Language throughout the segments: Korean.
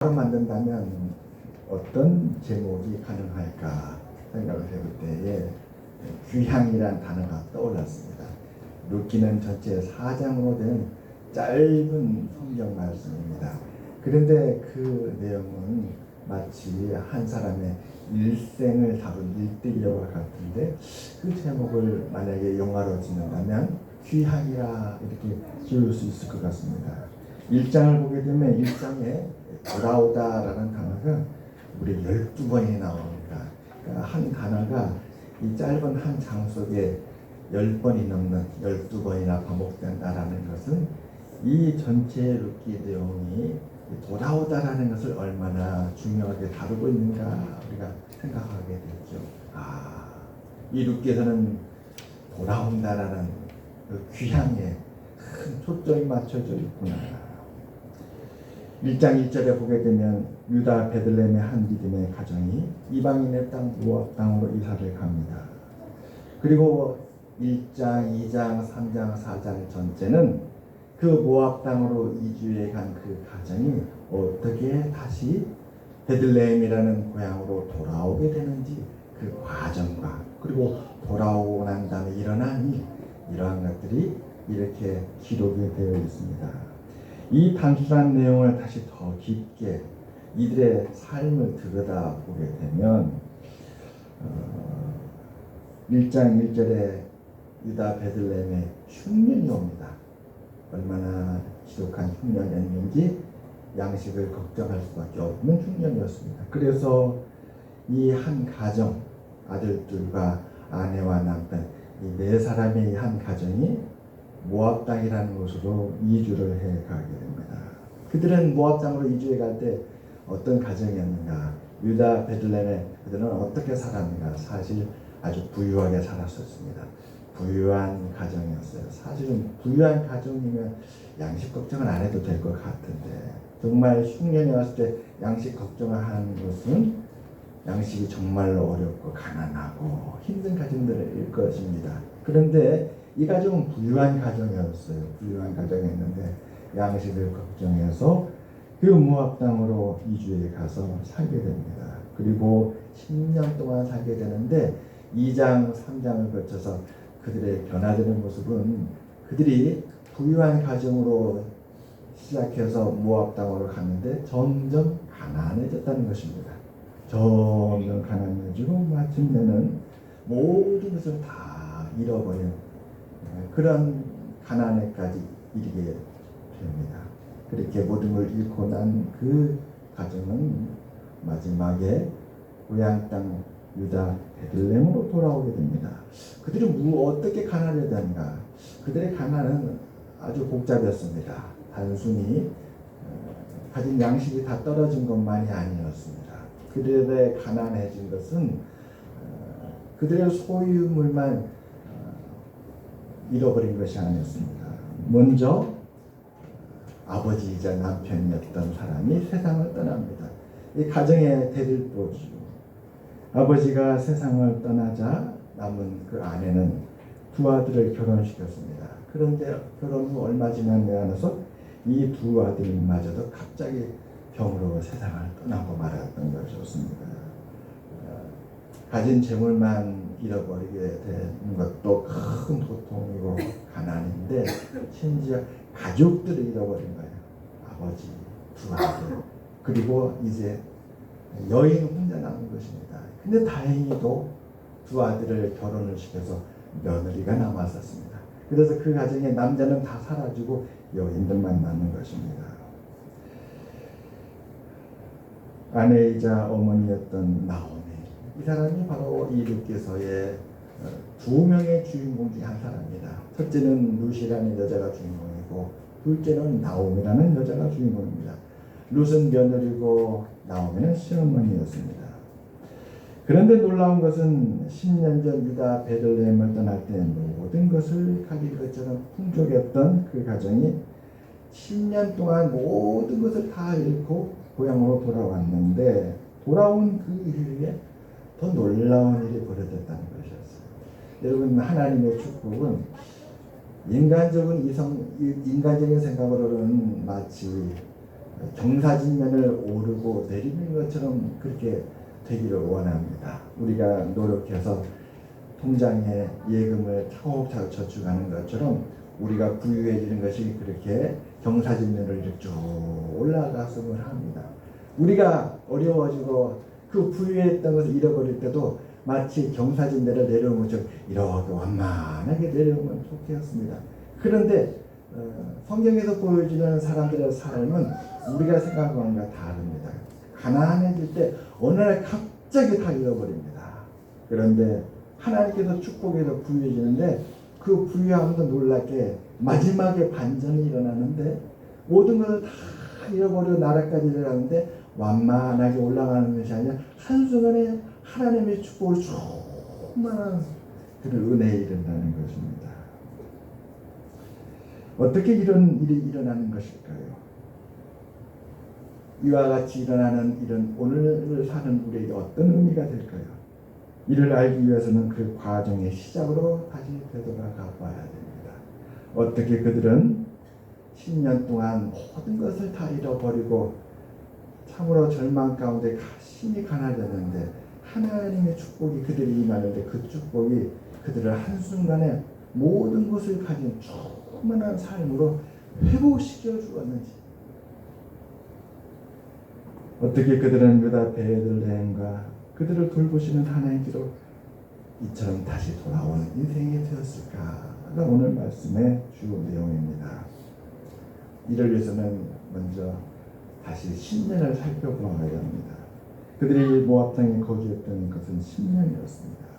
만든다면 어떤 제목이 가능할까 생각을 해볼 때에 귀향이란 단어가 떠올랐습니다. 루키는 전체 4장으로 된 짧은 성경 말씀입니다. 그런데 그 내용은 마치 한 사람의 일생을 다룬 일대기와 같은데, 그 제목을 만약에 영화로 짓는다면 귀향이라 이렇게 지을 수 있을 것 같습니다. 1장을 보게 되면 1장에 돌아오다라는 단어가 우리 12번이 나옵니다. 그러니까 한 단어가 이 짧은 한 장 속에 10번이 넘는 12번이나 반복된다라는 것은 이 전체 루키 내용이 돌아오다라는 것을 얼마나 중요하게 다루고 있는가 우리가 생각하게 되죠. 이 루키에서는 돌아온다라는 그 귀향에 큰 초점이 맞춰져 있구나. 1장 1절에 보게 되면 유다 베들레헴의 한 믿음의 가정이 이방인의 땅 모압 땅으로 이사를 갑니다. 그리고 1장, 2장, 3장, 4장 전체는 그 모압 땅으로 이주해 간 그 가정이 어떻게 다시 베들레헴이라는 고향으로 돌아오게 되는지 그 과정과, 그리고 돌아오고 난 다음에 일어난 일, 이러한 것들이 이렇게 기록이 되어 있습니다. 이 단순한 내용을 다시 더 깊게 이들의 삶을 들여다보게 되면 1장 1절에 유다 베들레헴의 흉년이 옵니다. 얼마나 지독한 흉년이었는지 양식을 걱정할 수밖에 없는 흉년이었습니다. 그래서 이 한 가정, 아들들과 아내와 남편, 이 네 사람의 한 가정이 모압 땅이라는 곳으로 이주를 해 가게 됩니다. 그들은 모압 땅으로 이주해 갈 때 어떤 가정이었는가? 유다 베들레헴에 그들은 어떻게 살았는가? 사실 아주 부유하게 살았었습니다. 부유한 가정이었어요. 사실은 부유한 가정이면 양식 걱정은 안 해도 될 것 같은데, 정말 흉년이 왔을 때 양식 걱정을 하는 것은 양식이 정말로 어렵고 가난하고 힘든 가정들일 것입니다. 그런데 이 가정은 부유한 가정이었어요. 부유한 가정이었는데 양식을 걱정해서 그 모압 땅으로 이주해 가서 살게 됩니다. 그리고 10년 동안 살게 되는데 2장, 3장을 거쳐서 그들의 변화되는 모습은 그들이 부유한 가정으로 시작해서 모압 땅으로 갔는데 점점 가난해졌다는 것입니다. 점점 가난해지고 마침내는 모든 것을 다 잃어버린 그런 가난에까지 이르게 됩니다. 그렇게 모든 걸 잃고 난 그 가정은 마지막에 고향 땅 유다 베들레헴으로 돌아오게 됩니다. 그들은 어떻게 가난해졌는가? 그들의 가난은 아주 복잡했습니다. 단순히 가진 양식이 다 떨어진 것만이 아니었습니다. 그들의 가난해진 것은 그들의 소유물만 잃어버린 것이 아니었습니다. 먼저 아버지이자 남편이었던 사람이 세상을 떠납니다. 이 가정의 대들보죠. 아버지가 세상을 떠나자 남은 그 아내는 두 아들을 결혼시켰습니다. 그런데 결혼 후 얼마 지나지 않아서 이 두 아들마저도 갑자기 병으로 세상을 떠나고 말았던 것이었습니다. 가진 재물만 잃어버리게 되는 것도 큰 고통이고 가난인데 심지어 가족들을 잃어버린 거예요. 아버지, 두 아들, 그리고 이제 여인 혼자 남은 것입니다. 근데 다행히도 두 아들을 결혼을 시켜서 며느리가 남았었습니다. 그래서 그 가정에 남자는 다 사라지고 여인들만 남은 것입니다. 아내이자 어머니였던 나오미, 이 사람이 바로 이 루키서의 두 명의 주인공 중 한 사람입니다. 첫째는 룻이라는 여자가 주인공이고 둘째는 나오미라는 여자가 주인공입니다. 룻은 며느리고 나오미는 시어머니였습니다. 그런데 놀라운 것은 10년 전 유다 베들레헴을 떠날 때 모든 것을 가진 것처럼 풍족했던 그 가정이 10년 동안 모든 것을 다 잃고 고향으로 돌아왔는데, 돌아온 그 이후에 더 놀라운 일이 벌어졌다는 것이었어요. 여러분, 하나님의 축복은 인간적인 생각으로는 마치 경사진면을 오르고 내리는 것처럼 그렇게 되기를 원합니다. 우리가 노력해서 통장에 예금을 차곡차곡 저축하는 것처럼 우리가 부유해지는 것이 그렇게 경사진면을 이렇게 쭉 올라갔음을 합니다. 우리가 어려워지고 그 부유했던 것을 잃어버릴 때도 마치 경사진면을 내려오는 것처럼 이렇게 완만하게 내려오면 좋겠습니다. 그런데 성경에서 보여주는 사람들의 삶은 우리가 생각하는 것과 다릅니다. 가난해질 때 어느 날 갑자기 다 잃어버립니다. 그런데 하나님께서 축복해서 부유해지는데 그 부유함도 놀랍게 마지막에 반전이 일어나는데 모든 것을 다 잃어버리고 나라까지 일어나는데 완만하게 올라가는 것이 아니라 한순간에 하나님의 축복을 충만한 그런 은혜에 이른다는 것입니다. 어떻게 이런 일이 일어나는 것일까요? 이와 같이 일어나는 이런 오늘을 사는 우리에게 어떤 의미가 될까요? 이를 알기 위해서는 그 과정의 시작으로 다시 되돌아가 봐야 됩니다. 어떻게 그들은 10년 동안 모든 것을 다 잃어버리고 참으로 절망 가운데 심히 가난해졌는데 하나님의 축복이 그들이 임하는데 그 축복이 그들을 한순간에 모든 것을 가진 충만한 삶으로 회복시켜 주었는지, 어떻게 그들은 유다 베들레헴과 그들을 돌보시는 하나님께로 이처럼 다시 돌아오는 인생이 되었을까가 오늘 말씀의 주요 내용입니다. 이를 위해서는 먼저 다시 10년을 살펴보아야 합니다. 그들이 모압 땅에 거주했던 것은 10년이었습니다.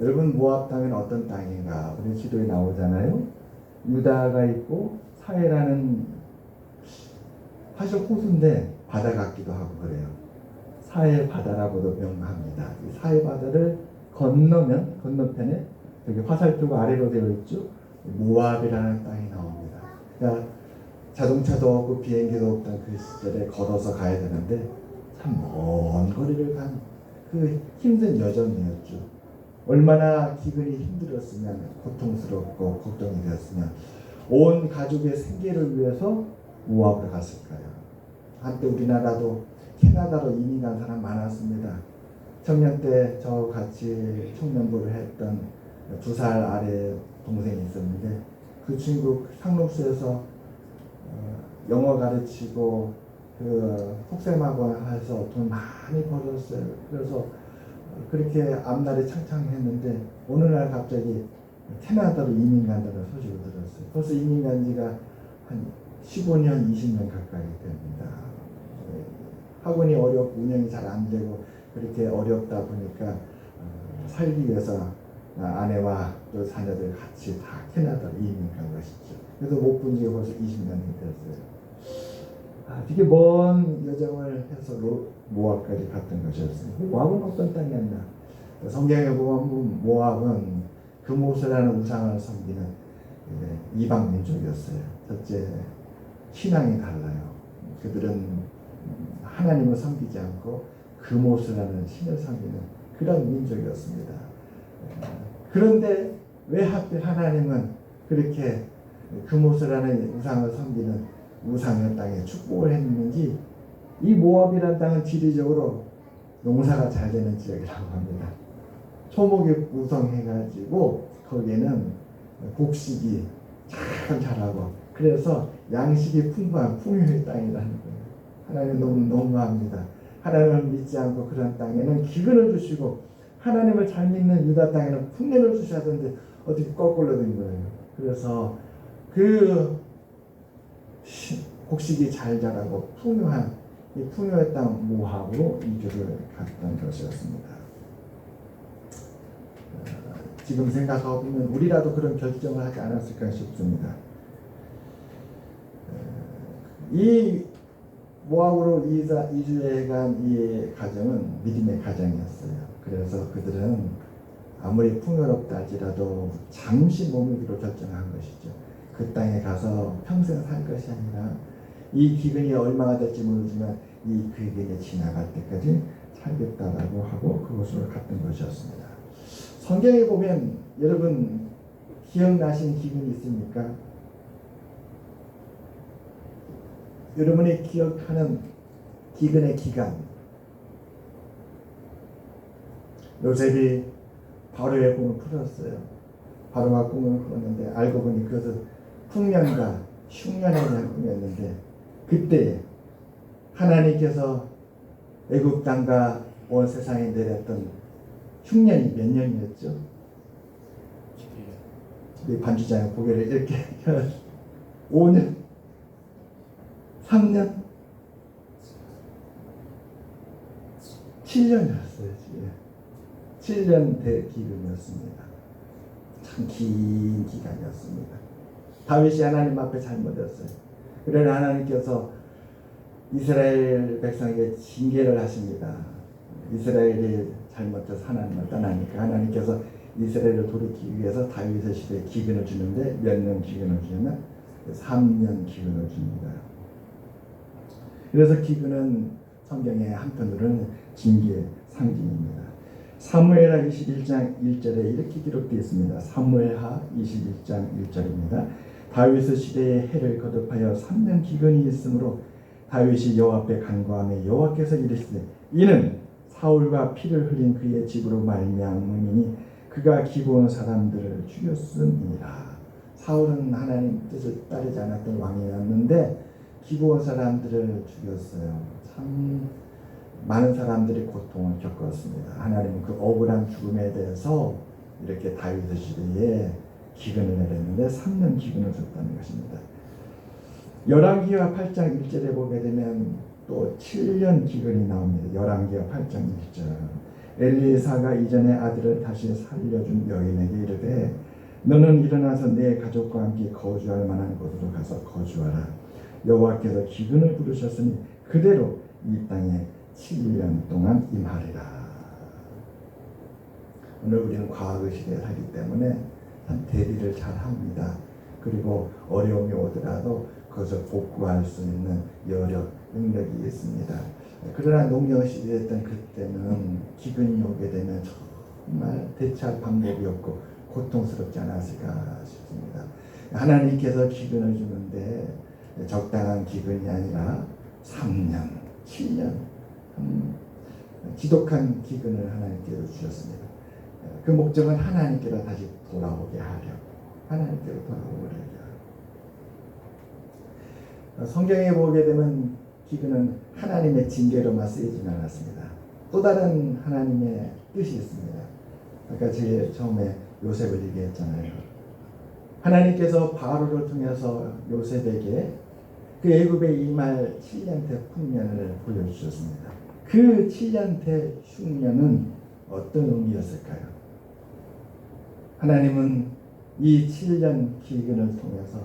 여러분, 모압 땅은 어떤 땅인가? 우리 지도에 나오잖아요. 유다가 있고 사해라는 사실 호수인데 바다 같기도 하고 그래요. 사해 바다라고도 명명합니다. 이 사해 바다를 건너면 건너편에 여기 화살표가 아래로 되어 있죠. 모압이라는 땅이 나옵니다. 그러니까 자동차도 없고 비행기도 없던 그 시절에 걸어서 가야 되는데 참 먼 거리를 간 그 힘든 여정이었죠. 얼마나 기근이 힘들었으면, 고통스럽고 걱정이 되었으면 온 가족의 생계를 위해서 모압으로 갔을까요? 한때 우리나라도 캐나다로 이민 간 사람 많았습니다. 청년 때 저 같이 청년부를 했던 2살 아래 동생이 있었는데 그 친구 상록수에서 영어 가르치고 그 속셈학원 해서 돈 많이 벌었어요. 그래서 그렇게 앞날이 창창했는데 어느 날 갑자기 캐나다로 이민 간다는 소식을 들었어요. 벌써 이민 간 지가 한 15년, 20년 가까이 됩니다. 학원이 어렵고 운영이 잘 안 되고 그렇게 어렵다 보니까 살기 위해서 아내와 또 자녀들 같이 다 캐나다로 이민 간 것이죠. 그래서 못 본 지가 벌써 20년이 됐어요. 되게 먼 여정을 해서 모압까지 갔던 것이었어요. 모압은 어떤 땅이었나? 성경에 보면 모압은 금오스라는 우상을 섬기는 이방 민족이었어요. 첫째, 신앙이 달라요. 그들은 하나님을 섬기지 않고 금오스라는 신을 섬기는 그런 민족이었습니다. 그런데 왜 하필 하나님은 그렇게 금오스라는 우상을 섬기는 우상의 땅에 축복을 했는지, 이 모압이라는 땅은 지리적으로 농사가 잘 되는 지역이라고 합니다. 초목이 무성해가지고 거기에는 곡식이 참 자라고 그래서 양식이 풍부한 풍요의 땅이라는 거예요. 하나님 너무 너무합니다. 하나님을 믿지 않고 그런 땅에는 기근을 주시고 하나님을 잘 믿는 유다 땅에는 풍년을 주셔야되는데 어떻게 거꾸로 된 거예요. 그래서 그 곡식이 잘 자라고 풍요한 이 풍요의 땅 모압으로 이주를 갔던 것이었습니다. 지금 생각하고 보면 우리라도 그런 결정을 하지 않았을까 싶습니다. 이 모압으로 이주해간 이 가정은 믿음의 가정이었어요. 그래서 그들은 아무리 풍요롭다 할지라도 잠시 머물기로 결정한 것이죠. 그 땅에 가서 평생 살 것이 아니라 이 기근이 얼마가 될지 모르지만 이 기근이 지나갈 때까지 살겠다라고 하고 그곳으로 갔던 것이었습니다. 성경에 보면 여러분 기억나시는 기근이 있습니까? 여러분이 기억하는 기근의 기간, 요셉이 바로의 꿈을 풀었어요. 바로가 꿈을 풀었는데 알고 보니 그것은 풍년과 흉년에 대한 꿈이었는데, 그때 하나님께서 애굽 땅과 온 세상에 내렸던 흉년이 몇 년이었죠? 우리 반주장의 고개를 이렇게 5년, 3년, 7년이었어요. 7년 대기근이었습니다. 참 긴 기간이었습니다. 다윗이 하나님 앞에 잘못했어요. 그러나 하나님께서 이스라엘 백성에게 징계를 하십니다. 이스라엘이 잘못해서 하나님을 떠나니까 하나님께서 이스라엘을 돌이키기 위해서 다윗의 시대에 기근을 주는데, 몇 년 기근을 주냐면 3년 기근을 줍니다. 그래서 기근은 성경의 한편으로는 징계의 상징입니다. 사무엘하 21장 1절에 이렇게 기록되어 있습니다. 사무엘하 21장 1절입니다. 다윗의 시대에 해를 거듭하여 3년 기근이 있으므로 다윗이 여호와 앞에 간구하며 여호와께서 이르시되 이는 사울과 피를 흘린 그의 집으로 말미암음이니 그가 기브온 사람들을 죽였음이니라. 사울은 하나님 뜻을 따르지 않았던 왕이었는데 기브온 사람들을 죽였어요. 참 많은 사람들이 고통을 겪었습니다. 하나님은 그 억울한 죽음에 대해서 이렇게 다윗의 시대에 기근을 내렸는데 3년 기근을 줬다는 것입니다. 열왕기하 8장 1절에 보게 되면 또 7년 기근이 나옵니다. 열왕기하 8장 1절. 엘리사가 이전의 아들을 다시 살려준 여인에게 이르되 너는 일어나서 내 가족과 함께 거주할 만한 곳으로 가서 거주하라. 여호와께서 기근을 부르셨으니 그대로 이 땅에 7년 동안 임하리라. 오늘 우리는 과거 시대에 살기 때문에 참 대비를 잘 합니다. 그리고 어려움이 오더라도 그것을 복구할 수 있는 여력, 능력이 있습니다. 그러나 농경 시대였던 그때는 기근이 오게 되면 정말 대처할 방법이 없고 고통스럽지 않았을까 싶습니다. 하나님께서 기근을 주는데 적당한 기근이 아니라 3년, 7년 지독한 기근을 하나님께서 주셨습니다. 그 목적은 하나님께로 다시 돌아오게 하려고, 하나님께로 돌아오게 하려고. 성경에 보게 되면 기근은 하나님의 징계로만 쓰이지는 않았습니다. 또 다른 하나님의 뜻이 있습니다. 아까 제가 처음에 요셉을 얘기했잖아요. 하나님께서 바로를 통해서 요셉에게 그 애굽에 임할 7년대 풍년을 보여주셨습니다. 그 7년대 흉년은 어떤 의미였을까요? 하나님은 이 7년 기근을 통해서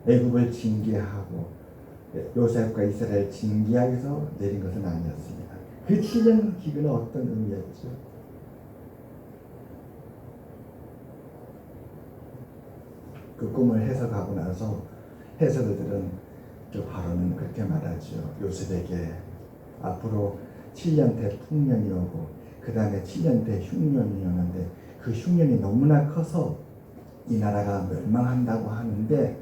애굽을 징계하고 요셉과 이스라엘 징계하기 위해서 내린 것은 아니었습니다. 그 7년 기근은 어떤 의미였죠? 그 꿈을 해석하고 나서 해석들은 그 바로는 그렇게 말하죠. 요셉에게 앞으로 7년대 풍년이 오고 그 다음에 7년대 흉년이 오는데 그 흉년이 너무나 커서 이 나라가 멸망한다고 하는데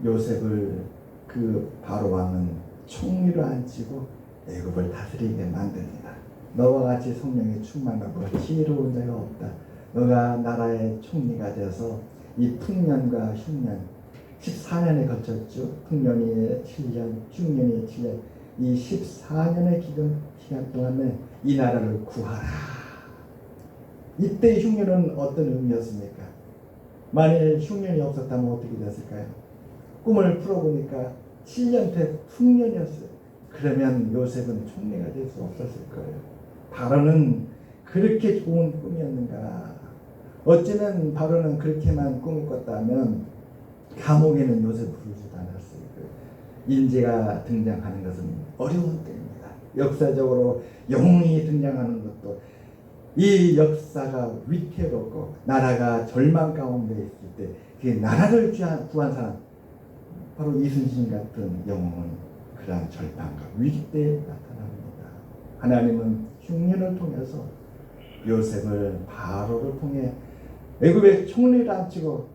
요셉을 그 바로 왕은 총리로 앉히고 애굽을 다스리게 만듭니다. 너와 같이 성령이 충만하고 지혜로운 자가 없다. 너가 나라의 총리가 되어서 이 풍년과 흉년 14년에 걸쳤죠. 풍년이 7년, 흉년이 7년. 이 14년의 기간 동안에 이 나라를 구하라. 이때 흉년은 어떤 의미였습니까? 만일 흉년이 없었다면 어떻게 됐을까요? 꿈을 풀어보니까 7년째 풍년이었어요. 그러면 요셉은 총리가 될 수 없었을 거예요. 바로는 그렇게 좋은 꿈이었는가? 어쩌면 바로는 그렇게만 꿈을 꿨다면 감옥에는 요셉을 부르지도 않았을 거예요. 인재가 등장하는 것은 어려운 때입니다. 역사적으로 영웅이 등장하는 것도 이 역사가 위태롭고 나라가 절망 가운데 있을 때 그 나라를 구한 사람 바로 이순신 같은 영웅은 그러한 절망과 위기 때에 나타납니다. 하나님은 흉년을 통해서 요셉을 바로를 통해 애굽의 총리를 앉히고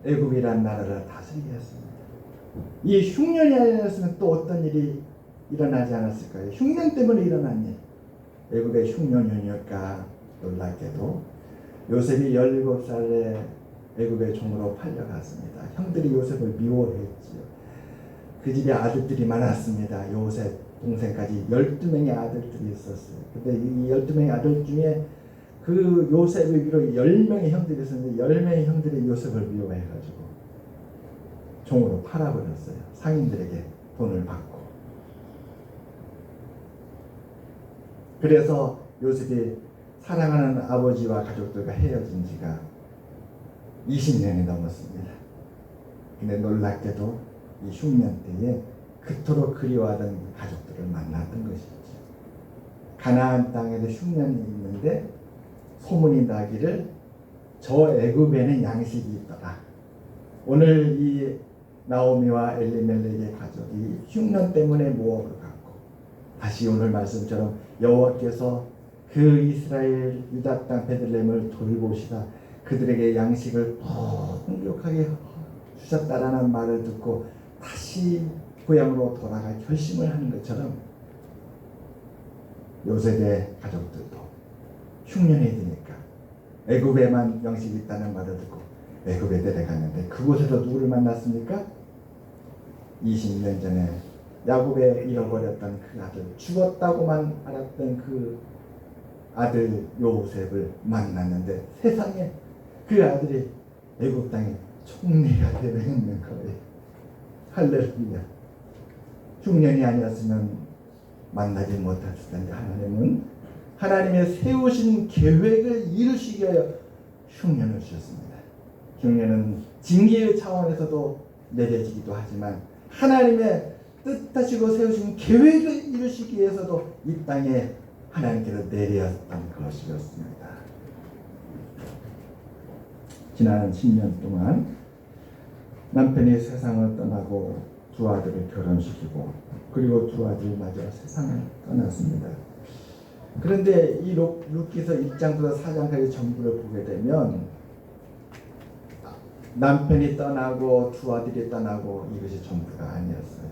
애굽이란 나라를 다스리게 했습니다. 이 흉년이 아니었으면 또 어떤 일이 일어나지 않았을까요? 흉년 때문에 일어난 일. 애굽의 흉년이니까 놀랍게도 요셉이 17살에 애굽의 종으로 팔려갔습니다. 형들이 요셉을 미워했지요. 그 집에 아들들이 많았습니다. 요셉 동생까지 12명의 아들들이 있었어요. 근데 이 12명의 아들 중에 그 요셉을 위로 10명의 형들이 있었는데 10명의 형들이 요셉을 미워해가지고 종으로 팔아버렸어요. 상인들에게 돈을 받고. 그래서 요셉이 사랑하는 아버지와 가족들과 헤어진 지가 20년이 넘었습니다. 근데 놀랍게도 이 흉년 때에 그토록 그리워하던 가족들을 만났던 것이죠. 가나안 땅에도 흉년이 있는데 소문이 나기를 저 애굽에는 양식이 있더라. 오늘 이 나오미와 엘리멜렉의 가족이 흉년 때문에 모험을 갔고 다시 오늘 말씀처럼 여호와께서 그 이스라엘 유다 땅 베들레헴을 돌보시다 그들에게 양식을 풍족하게 주셨다라는 말을 듣고 다시 고향으로 돌아갈 결심을 하는 것처럼 요셉의 가족들도 흉년이 드니까 애굽에만 양식이 있다는 말을 듣고 애굽에 내려갔는데 그곳에서 누구를 만났습니까? 20년 전에 야곱에 잃어버렸던 그 아들, 죽었다고만 알았던 그 아들 요셉을 만났는데 세상에 그 아들이 애굽 땅에 총리가 되어 있는 거예요. 할렐루야. 흉년이 아니었으면 만나지 못했을 텐데 하나님은 하나님의 세우신 계획을 이루시기 위하여 흉년을 주셨습니다. 흉년은 징계의 차원에서도 내려지기도 하지만 하나님의 뜻하시고 세우신 계획을 이루시기 위해서도 이 땅에 하나님께서 내렸던 것이었습니다. 지난 10년 동안 남편이 세상을 떠나고 두 아들을 결혼시키고 그리고 두 아들마저 세상을 떠났습니다. 그런데 이 룻기서 1장부터 4장까지 전부를 보게 되면 남편이 떠나고 두 아들이 떠나고 이것이 전부가 아니었어요.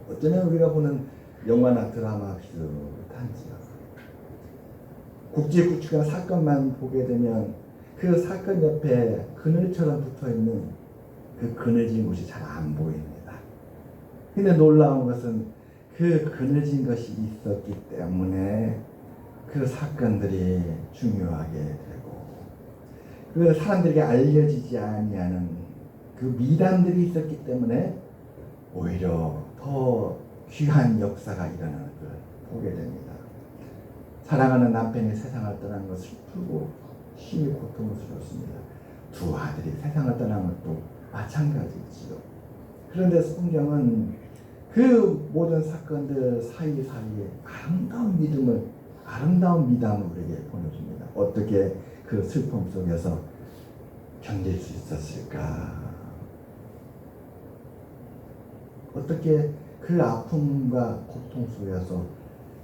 어쩌면 우리가 보는 영화나 드라마 비슷한지요. 굵직굵직한 사건만 보게 되면 그 사건 옆에 그늘처럼 붙어있는 그 그늘진 곳이 잘 안 보입니다. 근데 놀라운 것은 그 그늘진 것이 있었기 때문에 그 사건들이 중요하게 되고 그 사람들에게 알려지지 아니하는 그 미담들이 있었기 때문에 오히려 더 귀한 역사가 일어나는 걸 보게 됩니다. 사랑하는 남편이 세상을 떠난 것을 슬프고 심히 고통스럽습니다. 두 아들이 세상을 떠난 것도 마찬가지지요. 그런데 성경은 그 모든 사건들 사이사이에 아름다운 미담을 우리에게 보내줍니다. 어떻게 그 슬픔 속에서 견딜 수 있었을까? 어떻게 그 아픔과 고통 속에서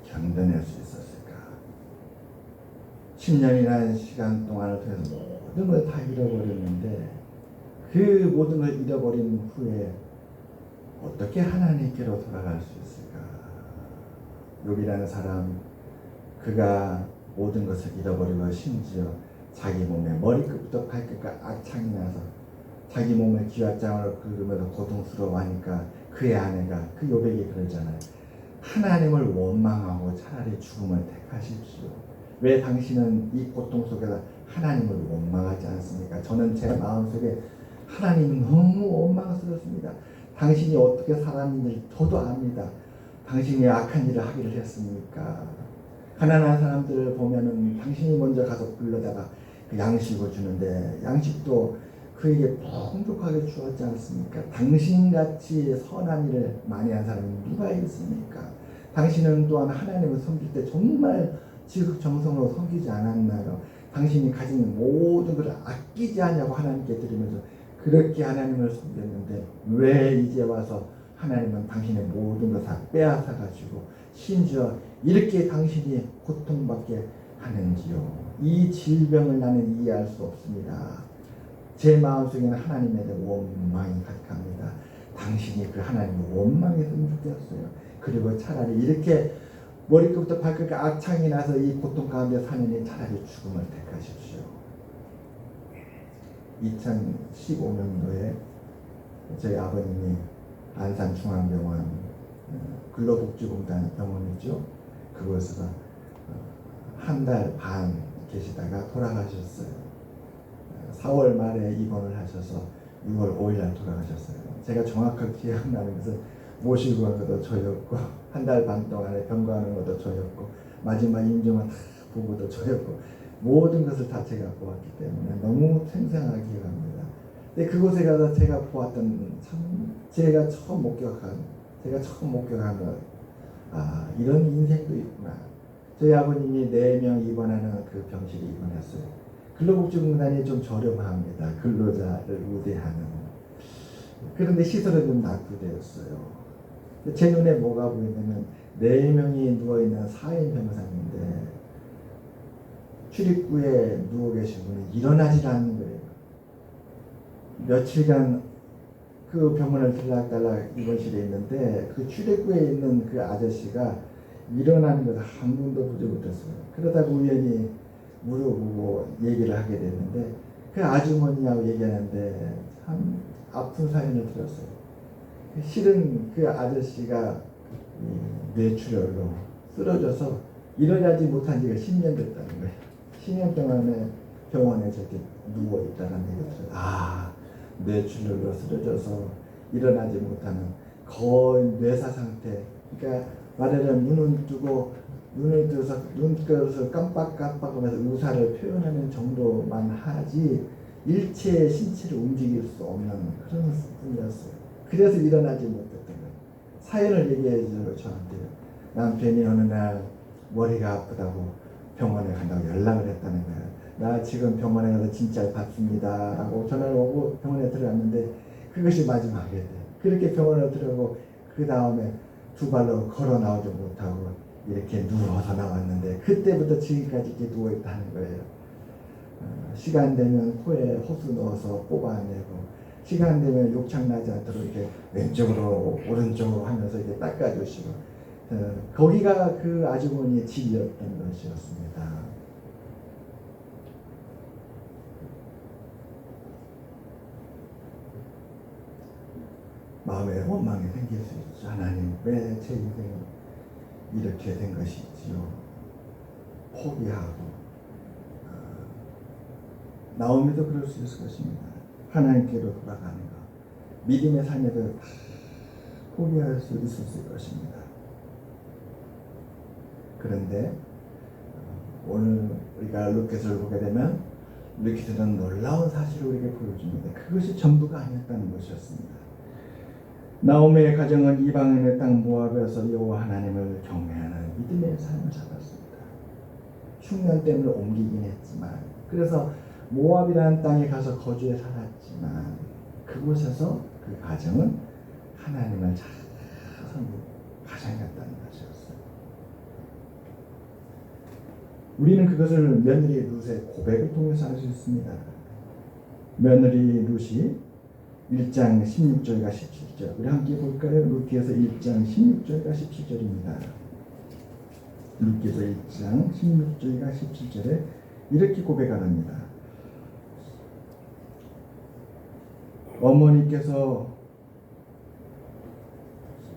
견뎌낼 수 있었을까? 10년이라는 시간 동안을 통해서 모든 걸 다 잃어버렸는데 그 모든 걸 잃어버린 후에 어떻게 하나님께로 돌아갈 수 있을까? 욥이라는 사람, 그가 모든 것을 잃어버리고 심지어 자기 몸에 머리끝부터 발끝까지 악창이 나서 자기 몸에 기왓장을 긁으면서 고통스러워하니까 그의 아내가 그 욥에게 그러잖아요. 하나님을 원망하고 차라리 죽음을 택하십시오. 왜 당신은 이 고통 속에서 하나님을 원망하지 않습니까? 저는 제 마음속에 하나님은 너무 원망스럽습니다. 당신이 어떻게 살았는지 저도 압니다. 당신이 악한 일을 하기를 했습니까? 가난한 사람들을 보면은 당신이 먼저 가서 불러다가 그 양식을 주는데 양식도 그에게 풍족하게 주었지 않습니까? 당신같이 선한 일을 많이 한 사람이 누가 있습니까? 당신은 또한 하나님을 섬길 때 정말 지극정성으로 섬기지 않았나요? 당신이 가진 모든 것을 아끼지 않냐고 하나님께 드리면서 그렇게 하나님을 섬겼는데 왜 이제 와서 하나님은 당신의 모든 것을 다 빼앗아가지고 심지어 이렇게 당신이 고통받게 하는지요? 이 질병을 나는 이해할 수 없습니다. 제 마음속에는 하나님에 대한 원망이 가득합니다. 당신이 그 하나님을 원망했으면 좋겠어요. 그리고 차라리 이렇게 머리끝부터 발끝까지 악창이 나서 이 고통 가운데 사느니 차라리 죽음을 택하십시오. 2015년도에 저희 아버님이 안산중앙병원 근로복지공단 병원이죠. 그곳에서 한 달 반 계시다가 돌아가셨어요. 4월 말에 입원을 하셔서 6월 5일 날 돌아가셨어요. 제가 정확하게 기억나는 것은 모시고 간 것도 저였고 한 달 반 동안에 병가하는 것도 저였고 마지막 임종은 다 보고도 저였고 모든 것을 다 제가 보았기 때문에 너무 생생하게 기억합니다. 근데 그곳에 가서 제가 보았던 제가 처음 목격한 것, 이런 인생도 있구나. 저희 아버님이 4명 입원하는 그 병실에 입원했어요. 근로복지공단이 좀 저렴합니다. 근로자를 우대하는. 그런데 시설은 좀 낙후되었어요. 제 눈에 뭐가 보이냐면 4명이 누워있는 4인 병상인데 출입구에 누워 계신 분이 일어나질 않는 거예요. 며칠간 그 병원을 들락달락 입원실에 있는데 그 출입구에 있는 그 아저씨가 일어나는 것을 한 번도 보지 못했어요. 그러다가 우연히 물어보고 얘기를 하게 됐는데 그 아주머니하고 얘기하는데 참 아픈 사연을 들었어요. 실은 그 아저씨가 뇌출혈로 쓰러져서 일어나지 못한 지가 10년 됐다는 거예요. 10년 동안에 병원에 저렇게 누워있다는 얘기를 들어요. 뇌출혈로 쓰러져서 일어나지 못하는 거의 뇌사 상태. 그러니까 말하자면 눈을 뜨서 눈끝을 깜빡깜빡하면서 의사를 표현하는 정도만 하지 일체 신체를 움직일 수 없는 그런 분이었어요. 그래서 일어나지 못했던 거예요. 사연을 얘기해줘요, 저한테. 남편이 어느 날 머리가 아프다고 병원에 간다고 연락을 했다는 거예요. 나 지금 병원에 가서 진짜 받습니다 라고 전화를 오고 병원에 들어갔는데 그것이 마지막이었대요. 그렇게 병원에 들어가고 그 다음에 두 발로 걸어 나오지 못하고 이렇게 누워서 나왔는데 그때부터 지금까지 이렇게 누워있다는 거예요. 시간 되면 코에 호수 넣어서 뽑아내고 시간 되면 욕창 나지 않도록 이렇게 왼쪽으로 오른쪽으로 하면서 이렇게 닦아주시고 거기가 그 아주머니의 집이었던 것이었습니다. 마음에 원망이 생길 수 있죠. 하나님 왜 제 인생이 이렇게 된 것이지요. 포기하고 나오미도 그럴 수 있을 것입니다. 하나님께로 돌아가는 것, 믿음의 삶에도 포기할 수 있을 것입니다. 그런데 오늘 우리가 루키스를 보게 되면 루키스는 놀라운 사실을 우리에게 보여줍니다. 그것이 전부가 아니었다는 것이었습니다. 나오미의 가정은 이방인의 땅 모압에서 여호와 하나님을 경외하는 믿음의 삶을 살았습니다. 흉년 때문에 옮기긴 했지만 그래서 모압이라는 땅에 가서 거주해 살았지만 그곳에서 그 가정은 하나님을 잘 섬기는 가정이었다는 것이었어요. 우리는 그것을 며느리 룻의 고백을 통해서 알 수 있습니다. 며느리 룻이 1장 16절과 17절 우리 함께 볼까요? 룻기에서 1장 16절과 17절입니다. 룻기에서 1장 16절과 17절에 이렇게 고백합니다. 어머니께서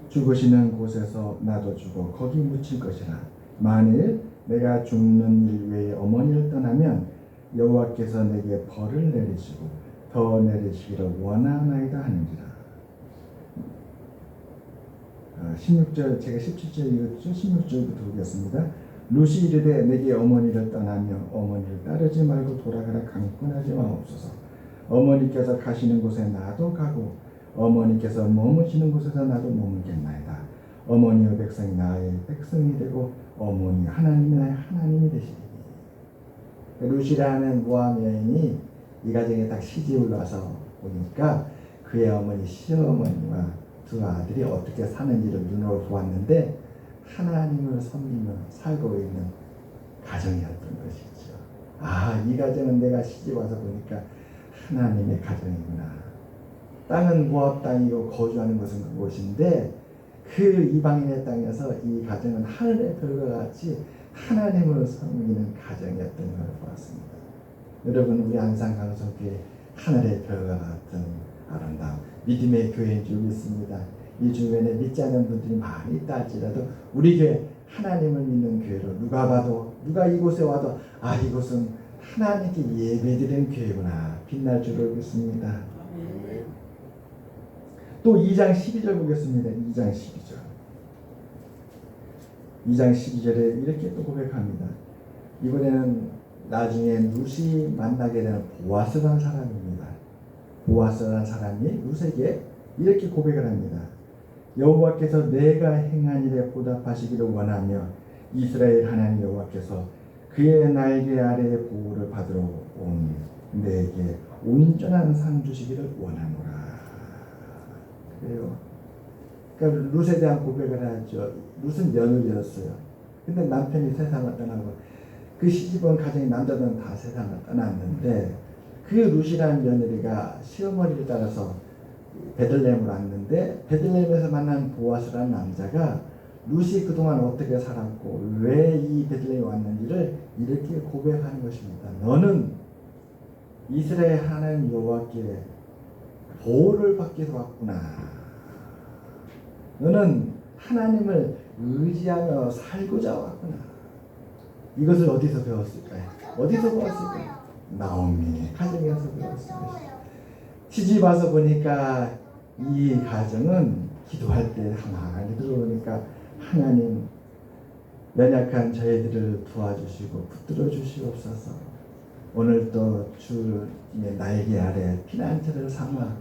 죽으시는 곳에서 나도 죽어 거기 묻힐 것이라. 만일 내가 죽는 일 외에 어머니를 떠나면 여호와께서 내게 벌을 내리시고 더 내리시기를 원하나이다 하는지라. 16절 제가 17절 읽었죠. 16절부터 보겠습니다. 룻이 이르되 내게 어머니를 떠나며 어머니를 따르지 말고 돌아가라 강권하지 마옵소서. 어머니께서 가시는 곳에 나도 가고 어머니께서 머무시는 곳에서 나도 머물겠나이다. 어머니의 백성이 나의 백성이 되고 어머니 하나님이 나의 하나님이 되시리니. 룻이라는 모압 여인이 이 가정에 딱 시집을 와서 보니까 그의 어머니 시어머니와 두 아들이 어떻게 사는지를 눈으로 보았는데 하나님을 섬기며 살고 있는 가정이었던 것이죠. 아, 이 가정은 내가 시집 와서 보니까 하나님의 가정이구나. 땅은 모압 땅이고 거주하는 것은 그곳인데 그 이방인의 땅에서 이 가정은 하늘의 별과 같이 하나님을 섬기는 가정이었던 걸 보았습니다. 여러분, 우리 안산강성교회 하늘의 별과 같은 아름다운 믿음의 교회인 줄 믿습니다. 이 주변에 믿지 않는 분들이 많이 있다 할지라도 우리 교회 하나님을 믿는 교회로 누가 봐도, 누가 이곳에 와도 아, 이곳은 하나님께 예배드리는 교회구나 빛날 줄을 믿습니다. 또 2장 12절 보겠습니다. 2장 12절. 2장 12절에 이렇게 또 고백합니다. 이번에는 나중에 룻이 만나게 되는 보아스라는 사람입니다. 보아스라는 사람이 룻에게 이렇게 고백을 합니다. 여호와께서 내가 행한 일에 보답하시기를 원하며 이스라엘 하나님 여호와께서 그의 날개 아래의 보호를 받으러 온 내게 온전한 상 주시기를 원하노라. 그래요. 그러니까 룻에 대한 고백을 하죠. 룻은 며느리였어요. 근데 남편이 세상을 떠나고 그 시집온 가정의 남자들은 다 세상을 떠났는데 그 룻이라는 며느리가 시어머니를 따라서 베들레헴으로 왔는데 베들레헴에서 만난 보아스라는 남자가 룻이 그동안 어떻게 살았고 왜 이 베들레헴에 왔는지를 이렇게 고백하는 것입니다. 너는 이스라엘 하나님 여호와께 보호를 받기 위해서 왔구나. 너는 하나님을 의지하며 살고자 왔구나. 이것을 어디서 배웠을까요? 어디서 배웠을까요? 나오미 가정에서 배웠습니다. 시집 와서 보니까 이 가정은 기도할 때 가만히 들어보니까 하나님 연약한 저희들을 도와주시고 붙들어 주시옵소서. 오늘도 주님의 날개 아래 피난처를 삼아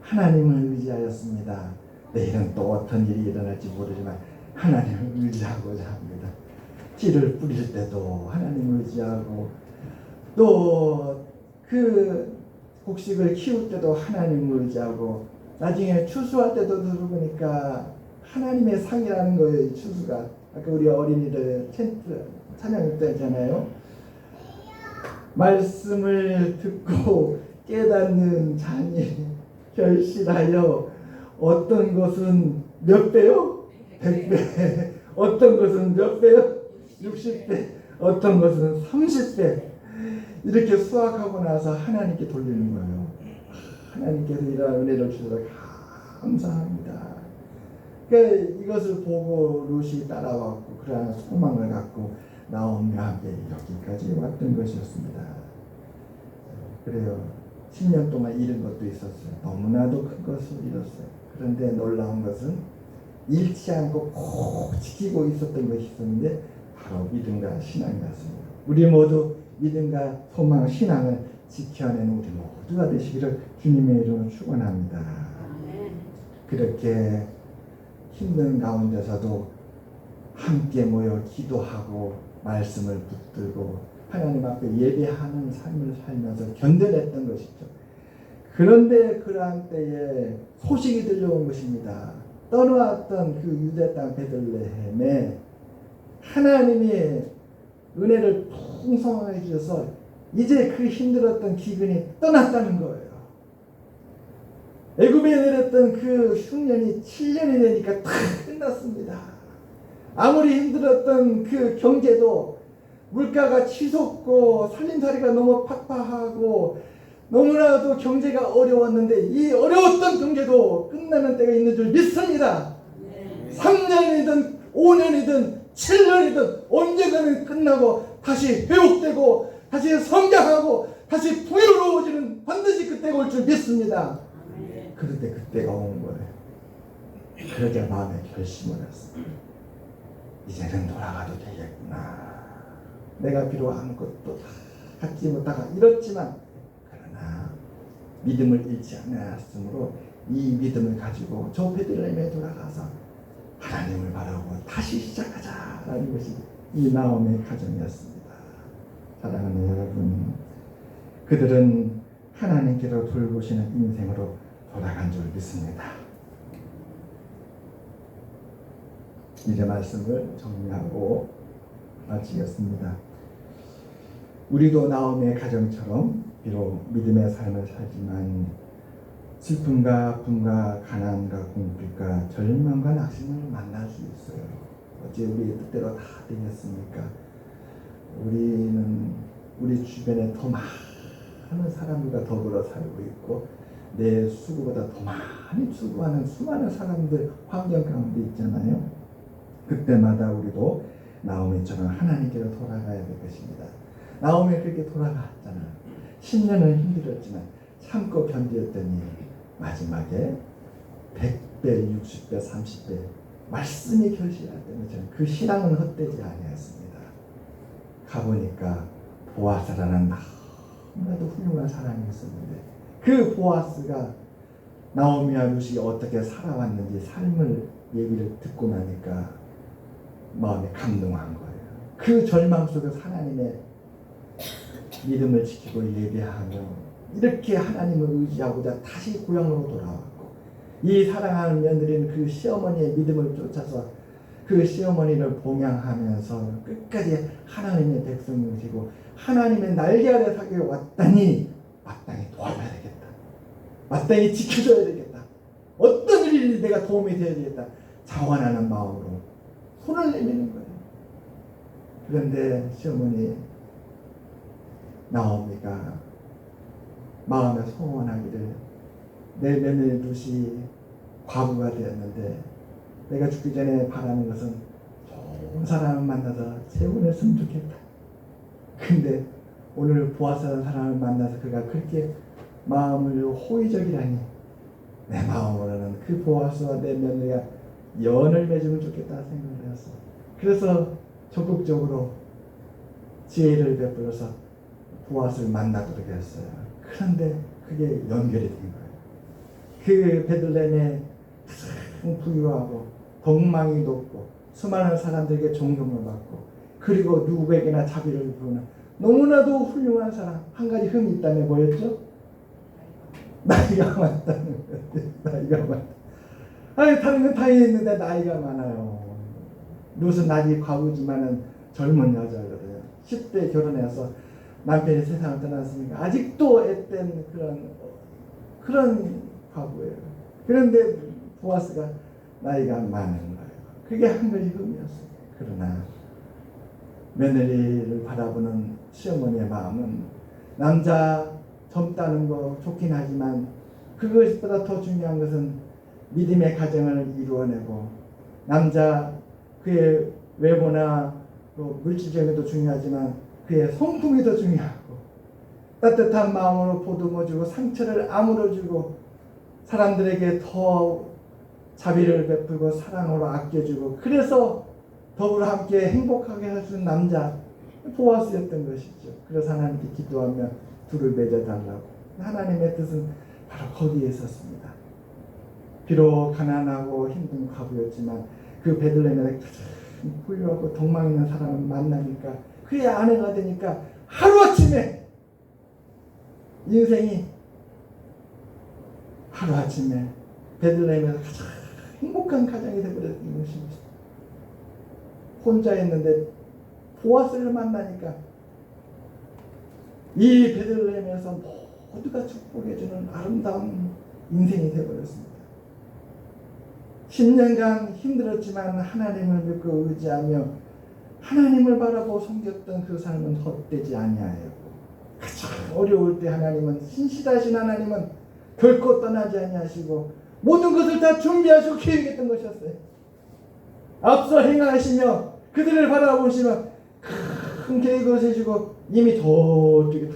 하나님을 의지하였습니다. 내일은 또 어떤 일이 일어날지 모르지만 하나님을 의지하고자 합니다. 씨를 뿌릴 때도 하나님을 의지하고 또 그 곡식을 키울 때도 하나님을 의지하고 나중에 추수할 때도 들어보니까 하나님의 상이라는 거예요. 추수가 아까 우리 어린이들 찬양 때잖아요. 말씀을 듣고 깨닫는 자니 결실하여 어떤 것은 몇 배요? 100배. 어떤 것은 몇 배요? 60배. 어떤 것은 30배. 이렇게 수확하고 나서 하나님께 돌리는 거예요. 하나님께서 이러한 은혜를 주셔서 감사합니다. 그러니까 이것을 보고 룻이 따라왔고 그러한 소망을 갖고 나오미와 함께 여기까지 왔던 것이었습니다. 그래요. 10년 동안 잃은 것도 있었어요. 너무나도 큰 것을 잃었어요. 그런데 놀라운 것은 잃지 않고 꼭 지키고 있었던 것이 있었는데 바로 믿음과 신앙이었습니다. 우리 모두 믿음과 소망, 신앙을 지켜내는 우리 모두가 되시기를 주님의 이름으로 축원합니다. 그렇게 힘든 가운데서도 함께 모여 기도하고 말씀을 붙들고 하나님 앞에 예배하는 삶을 살면서 견뎌냈던 것이죠. 그런데 그러한 때에 소식이 들려온 것입니다. 떠나왔던 그 유대 땅 베들레헴에 하나님이 은혜를 풍성하게 주셔서 이제 그 힘들었던 기근이 떠났다는 거예요. 애굽에 내렸던 그 흉년이 7년이 되니까 다 끝났습니다. 아무리 힘들었던 그 경제도 물가가 치솟고 살림살이가 너무 팍팍하고 너무나도 경제가 어려웠는데 이 어려웠던 경제도 끝나는 때가 있는 줄 믿습니다. 3년이든 5년이든 7년이든 언젠가는 끝나고 다시 회복되고 다시 성장하고 다시 풍요로워지는 반드시 그때가 올 줄 믿습니다. 그런데 그때가 온 거예요. 그러자 마음에 결심을 했습니다. 이제는 돌아가도 되겠구나. 내가 비록 아무것도 다 갖지 못하고 잃었지만 그러나 믿음을 잃지 않았으므로 이 믿음을 가지고 저 베들레헴에 돌아가서 하나님을 바라보고 다시 시작하자라는 것이 이 나옴의 가정이었습니다. 사랑하는 여러분, 그들은 하나님께로 돌보시는 인생으로 돌아간 줄 믿습니다. 이제 말씀을 정리하고 마치겠습니다. 우리도 나오미의 가정처럼 비록 믿음의 삶을 살지만 슬픔과 아픔과 가난과 공핍과 절망과 낙심을 만날 수 있어요. 어찌 우리의 뜻대로 다 되겠습니까? 우리는 우리 주변에 더 많은 사람들과 더불어 살고 있고 내 수고보다 더 많이 수고하는 수많은 사람들 환경 가운데 있잖아요. 그때마다 우리도 나오미처럼 하나님께로 돌아가야 될 것입니다. 나오미 그렇게 돌아갔잖아요. 10년은 힘들었지만 참고 견디었더니 마지막에 100배, 60배, 30배 말씀이 결실할 때는 저는 그 신앙은 헛되지 아니었습니다. 가보니까 보아스라는 너무나도 훌륭한 사람이 있었는데 그 보아스가 나오미와 루시 어떻게 살아왔는지 삶을 얘기를 듣고 나니까 마음이 감동한 거예요. 그 절망 속에서 하나님의 믿음을 지키고 예배하며 이렇게 하나님을 의지하고자 다시 고향으로 돌아왔고 이 사랑하는 며느리는 그 시어머니의 믿음을 쫓아서 그 시어머니를 봉양하면서 끝까지 하나님의 백성을 지고 하나님의 날개 아래 사기에 왔다니 마땅히 도와줘야 되겠다. 마땅히 지켜줘야 되겠다. 어떤 일이 내가 도움이 되어야 되겠다. 자원하는 마음으로 손을 내미는 거예요. 그런데 시어머니 나오미가 마음에 소원하기를 내 며느리 루시 과부가 되었는데 내가 죽기 전에 바라는 것은 좋은 사람을 만나서 재혼했으면 좋겠다. 근데 오늘 보아스라는 사람을 만나서 그가 그렇게 마음을 호의적이라니 내 마음으로는 그 보아스와 내 며느리가 연을 맺으면 좋겠다 생각을 했어. 그래서 적극적으로 지혜를 베풀어서 보아스를 만나도록 했어요. 그런데 그게 연결이 된 거예요. 그 베들레헴에 가장 부유하고 덕망이 높고 수많은 사람들에게 존경을 받고 그리고 누구에게나 자비를 베푸는 너무나도 훌륭한 사람. 한 가지 흠이 있다면 뭐였죠? 나이가 많다는 거예요. 나이가 많다. 아니 다른 건 다 있는데 나이가 많아요. 룻은 아직 과부지만은 젊은 여자거든요. 10대 결혼해서 남편이 세상을 떠났으니까 아직도 앳된 그런 과부예요. 그런데 보아스가 나이가 많은 거예요. 그게 한 가지 흠이었어요. 그러나 며느리를 바라보는 시어머니의 마음은 남자 젊다는 거 좋긴 하지만 그것보다 더 중요한 것은 믿음의 가정을 이루어내고 남자 그의 외모나 물질적인 것도 중요하지만 그의 성품이 더 중요하고 따뜻한 마음으로 보듬어주고 상처를 아물어주고 사람들에게 더 자비를 베풀고 사랑으로 아껴주고 그래서 더불어 함께 행복하게 할 수 있는 남자 보아스였던 것이죠. 그래서 하나님께 기도하며 둘을 맺어달라고. 하나님의 뜻은 바로 거기에 있었습니다. 비록 가난하고 힘든 과부였지만 그 베들레헴에 가장 부유하고 덕망 있는 사람을 만나니까 그의 아내가 되니까 하루아침에 인생이 하루아침에 베들레헴에서 가장 행복한 가정이 되어버렸던 것입니다. 혼자 있는데 보아스를 만나니까 이 베들레헴에서 모두가 축복해주는 아름다운 인생이 되어버렸습니다. 10년간 힘들었지만 하나님을 믿고 의지하며 하나님을 바라보고 섬겼던 그 삶은 헛되지 아니하였고 가장 어려울 때 하나님은 신실하신 하나님은 결코 떠나지 아니하시고 모든 것을 다 준비하시고 계획했던 것이었어요. 앞서 행하시며 그들을 바라보시며 큰 계획을 세시고 이미 저쪽에 다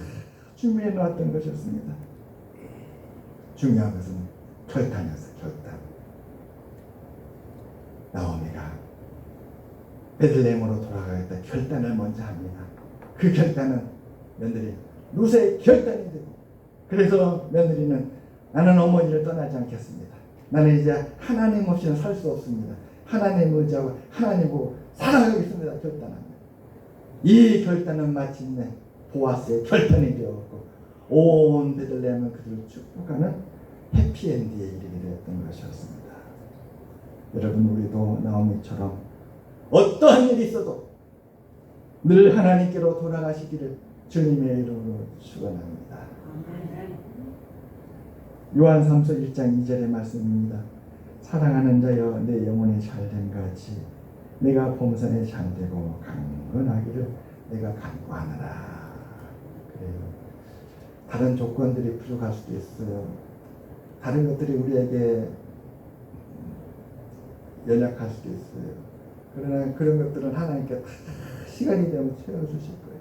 준비해 놓았던 것이었습니다. 중요한 것은 결단이었어요. 결단. 나오미가 베들레헴으로 돌아가겠다 결단을 먼저 합니다. 그 결단은 며느리 룻의 결단이 되고 그래서 며느리는 나는 어머니를 떠나지 않겠습니다. 나는 이제 하나님 없이는 살 수 없습니다. 하나님 의지하고 하나님 보고 살아가겠습니다. 결단합니다. 이 결단은 마침내 보아스의 결단이 되었고 온 베들레헴은 그들을 축복하는 해피엔드에 이르게 되었던 것이었습니다. 여러분 우리도 나오미처럼 어떠한 일이 있어도 늘 하나님께로 돌아가시기를 주님의 이름으로 축원합니다. 요한삼서 1장 2절의 말씀입니다. 사랑하는 자여 내 영혼이 잘된 같이 내가 범선에 잠되고 강건하기를 내가 간구하노라. 그래요. 다른 조건들이 부족할 수도 있어요. 다른 것들이 우리에게 연약할 수도 있어요. 그러나 그런 것들은 하나님께 다 시간이 되면 채워주실 거예요.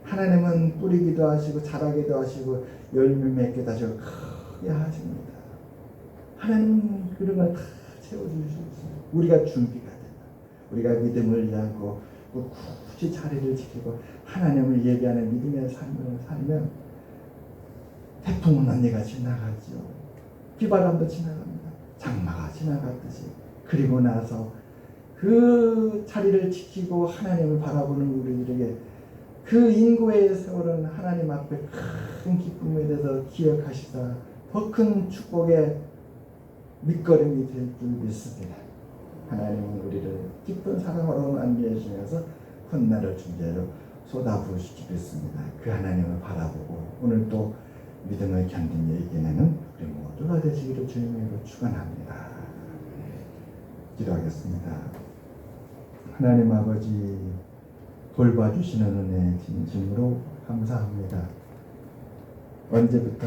하나님은 뿌리기도 하시고 자라기도 하시고 열매 맺기도 하시고 크게 하십니다. 하나님은 그런 걸 다 채워주시고 우리가 준비가 된다. 우리가 믿음을 위하고 굳이 자리를 지키고 하나님을 예배하는 믿음의 삶을 살면 태풍은 언니가 지나가죠. 비바람도 지나갑니다. 장마가 지나갔듯이. 그리고 나서 그 자리를 지키고 하나님을 바라보는 우리들에게 그 인고의 세월은 하나님 앞에 큰 기쁨에 대해서 기억하시다 더 큰 축복의 밑거름이 될 줄 믿습니다. 하나님은 우리를 기쁜 사랑으로 안비해 주면서 훗날을 준비하여 쏟아부으시기도 했습니다. 그 하나님을 바라보고 오늘 또 믿음을 견디며 이겨내는 우리 모두가 되시기를 주님으로 축원합니다. 기도하겠습니다. 하나님 아버지 돌봐주시는 은혜 진심으로 감사합니다. 언제부터